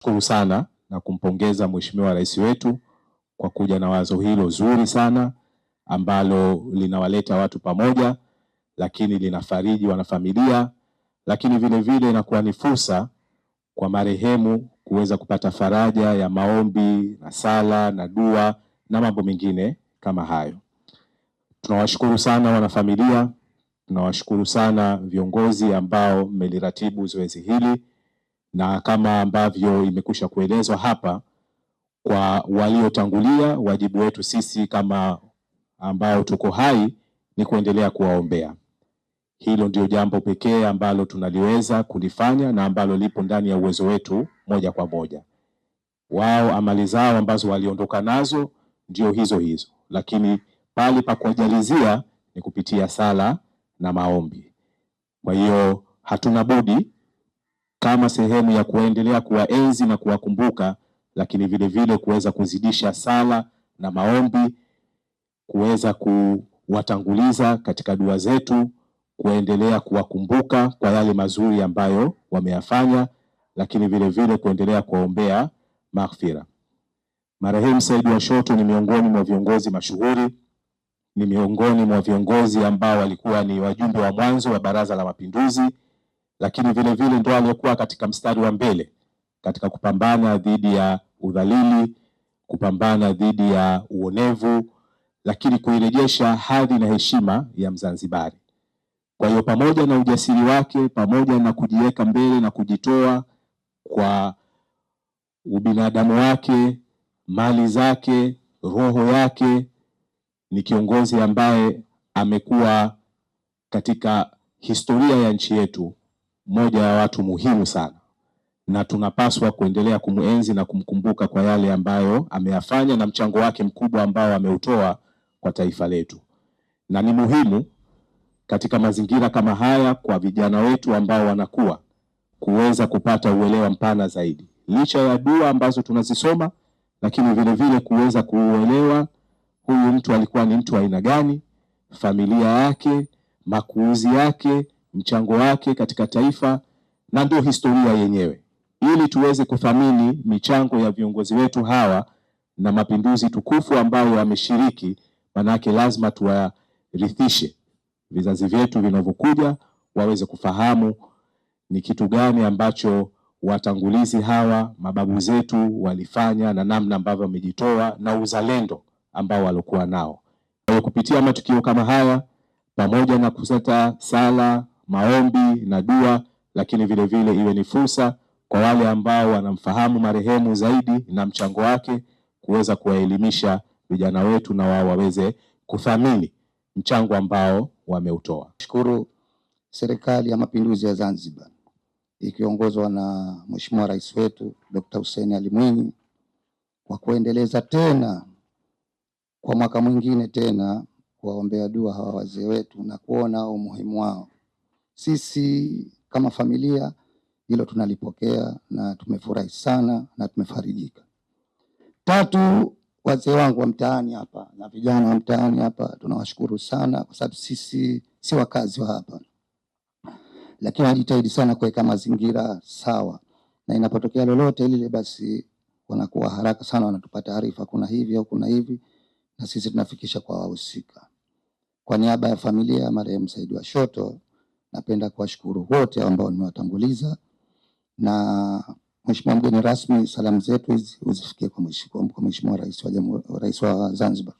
Shukuru sana na kumpongeza Mheshimiwa Rais wetu kwa kuja na wazo hilo zuri sana ambalo linawaleta watu pamoja, lakini linafariji wanafamilia, lakini vile vile inakuwa ni fursa kwa marehemu kuweza kupata faraja ya maombi na sala na dua na mambo mengine kama hayo. Tunawashukuru sana wanafamilia, tunawashukuru sana viongozi ambao mmeliratibu zoezi hili, na kama ambavyo imekwisha kuelezwa hapa, kwa waliotangulia, wajibu wetu sisi kama ambao tuko hai ni kuendelea kuwaombea. Hilo ndio jambo pekee ambalo tunaliweza kulifanya na ambalo lipo ndani ya uwezo wetu moja kwa moja. Wao amali zao ambazo waliondoka nazo ndio hizo, lakini pale pa kuwajalizia ni kupitia sala na maombi. Kwa hiyo hatuna budi kama sehemu ya kuendelea kuwaenzi na kuwakumbuka, lakini vile vile kuweza kuzidisha sala na maombi, kuweza kuwatanguliza katika dua zetu, kuendelea kuwakumbuka kwa yale mazuri ambayo wameyafanya, lakini vile vile kuendelea kuombea maghfira. Marehemu Said Washoto ni miongoni mwa viongozi mashuhuri, ni miongoni mwa viongozi ambao walikuwa ni wajumbe wa mwanzo wa Baraza la Mapinduzi, lakini vile vile ndio aliyekuwa katika mstari wa mbele katika kupambana dhidi ya udhalili, kupambana dhidi ya uonevu, lakini kuirejesha hadhi na heshima ya Mzanzibari. Kwa hiyo pamoja na ujasiri wake, pamoja na kujiweka mbele na kujitoa kwa ubinadamu wake, mali zake, roho yake, ni kiongozi ambaye amekuwa katika historia ya nchi yetu moja ya watu muhimu sana, na tunapaswa kuendelea kumuenzi na kumkumbuka kwa yale ambayo ameyafanya na mchango wake mkubwa ambao ameutoa kwa taifa letu. Na ni muhimu katika mazingira kama haya kwa vijana wetu ambao wanakuwa kuweza kupata uelewa mpana zaidi, licha ya dua ambazo tunazisoma, lakini vile vile kuweza kuuelewa huyu mtu alikuwa ni mtu wa aina gani, familia yake, makuzi yake, mchango wake katika taifa, na ndio historia yenyewe, ili tuweze kuthamini michango ya viongozi wetu hawa na mapinduzi tukufu ambayo wameshiriki. Manake lazima tuwarithishe vizazi vyetu vinavyokuja, waweze kufahamu ni kitu gani ambacho watangulizi hawa mababu zetu walifanya na namna ambavyo wamejitoa na uzalendo ambao walikuwa nao. Kwa hiyo kupitia matukio kama haya, pamoja na kuseta sala, maombi na dua, lakini vile vile iwe ni fursa kwa wale ambao wanamfahamu marehemu zaidi na mchango wake, kuweza kuwaelimisha vijana wetu na wao waweze kuthamini mchango ambao wameutoa. Shukuru Serikali ya Mapinduzi ya Zanzibar ikiongozwa na Mheshimiwa Rais wetu Dr. Hussein Ali Mwinyi kwa kuendeleza tena kwa mwaka mwingine tena kuwaombea dua hawa wazee wetu na kuona umuhimu wao. Sisi kama familia hilo tunalipokea na tumefurahi sana na tumefarijika. Tatu, wazee wangu wa mtaani hapa na vijana wa mtaani hapa tunawashukuru sana kwa sababu sisi si wakazi wa hapa, lakini wanajitahidi sana kuweka mazingira sawa, na inapotokea lolote lile basi wanakuwa haraka sana wanatupa taarifa, kuna hivi au kuna hivi, na sisi tunafikisha kwa wahusika. Kwa niaba ya familia ya marehemu Said Washoto napenda kuwashukuru wote ambao nimewatanguliza, na Mheshimiwa mgeni rasmi, salamu zetu hizi uzifikie kwa Mheshimiwa Rais wa Zanzibar.